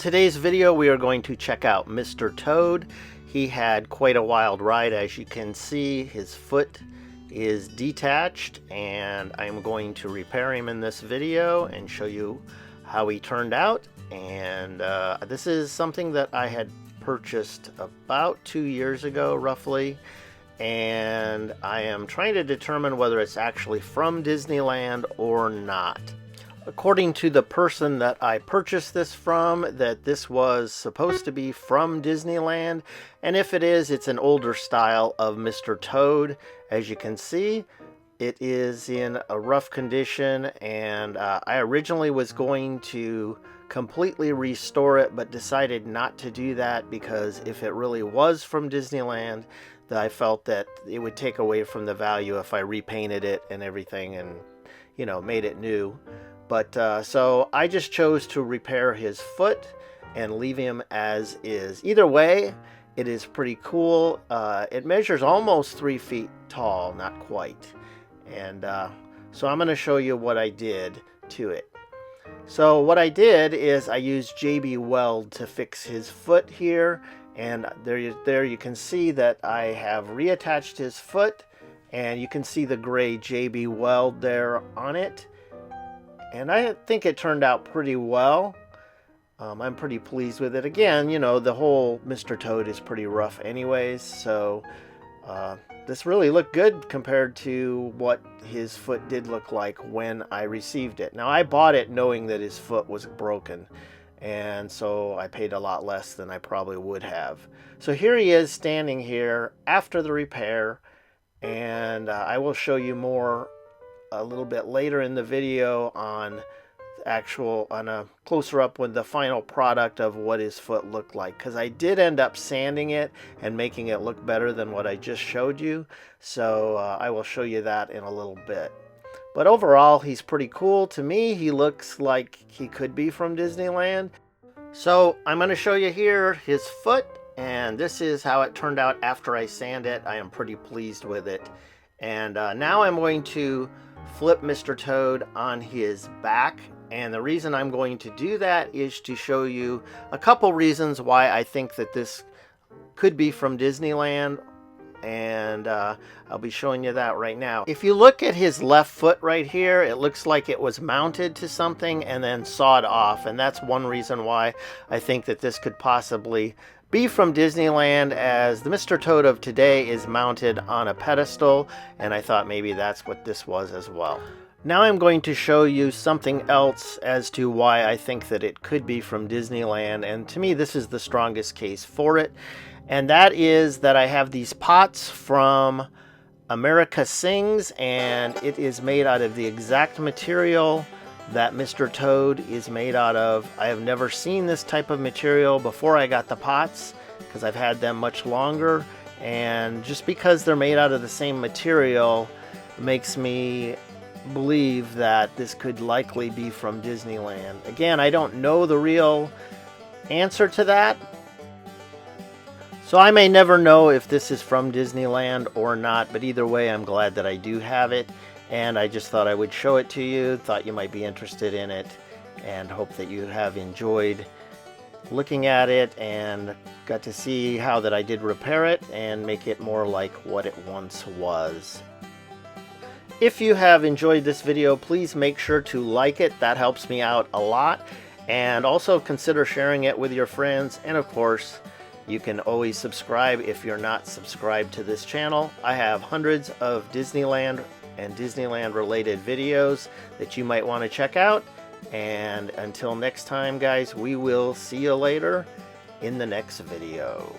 today's video we are going to check out Mr. Toad. He had quite a wild ride. As you can see, his foot is detached and I'm going to repair him in this video and show you how he turned out. And this is something that I had purchased about 2 years ago roughly, and I am trying to determine whether it's actually from Disneyland or not. According to the person that I purchased this from, that this was supposed to be from Disneyland, and if it is, it's an older style of Mr. Toad. As you can see, it is in a rough condition, and I originally was going to completely restore it, but decided not to do that because if it really was from Disneyland, that I felt that it would take away from the value if I repainted it and everything and, you know, made it new. But so I just chose to repair his foot and leave him as is. Either way, it is pretty cool. It measures almost 3 feet tall, not quite. And so I'm going to show you what I did to it. So what I did is I used JB Weld to fix his foot here. And there you can see that I have reattached his foot. And you can see the gray JB Weld there on it. And I think it turned out pretty well. I'm pretty pleased with it. Again, you know, the whole Mr. Toad is pretty rough anyways, so this really looked good compared to what his foot did look like when I received it. Now, I bought it knowing that his foot was broken, and so I paid a lot less than I probably would have. So here he is standing here after the repair, and I will show you more a little bit later in the video on a closer up with the final product of what his foot looked like, because I did end up sanding it and making it look better than what I just showed you. So I will show you that in a little bit. But overall, he's pretty cool. To me, he looks like he could be from Disneyland. So I'm going to show you here his foot, and this is how it turned out after I sand it. I am pretty pleased with it. And now I'm going to flip Mr. Toad on his back, and the reason I'm going to do that is to show you a couple reasons why I think that this could be from Disneyland, and I'll be showing you that right now. If you look at his left foot right here, it looks like it was mounted to something and then sawed off, and that's one reason why I think that this could possibly be from Disneyland, as the Mr. Toad of today is mounted on a pedestal, and I thought maybe that's what this was as well. Now I'm going to show you something else as to why I think that it could be from Disneyland, and to me this is the strongest case for it, and that is that I have these pots from America Sings, and it is made out of the exact material that Mr. Toad is made out of. I have never seen this type of material before I got the pots, because I've had them much longer, and just because they're made out of the same material makes me believe that this could likely be from Disneyland. Again, I don't know the real answer to that, so I may never know if this is from Disneyland or not, but either way I'm glad that I do have it. And I just thought I would show it to you, thought you might be interested in it, and hope that you have enjoyed looking at it and got to see how that I did repair it and make it more like what it once was. If you have enjoyed this video, please make sure to like it. That helps me out a lot. And also consider sharing it with your friends. And of course, you can always subscribe if you're not subscribed to this channel. I have hundreds of Disneyland and Disneyland related videos that you might want to check out. And until next time, guys, we will see you later in the next video.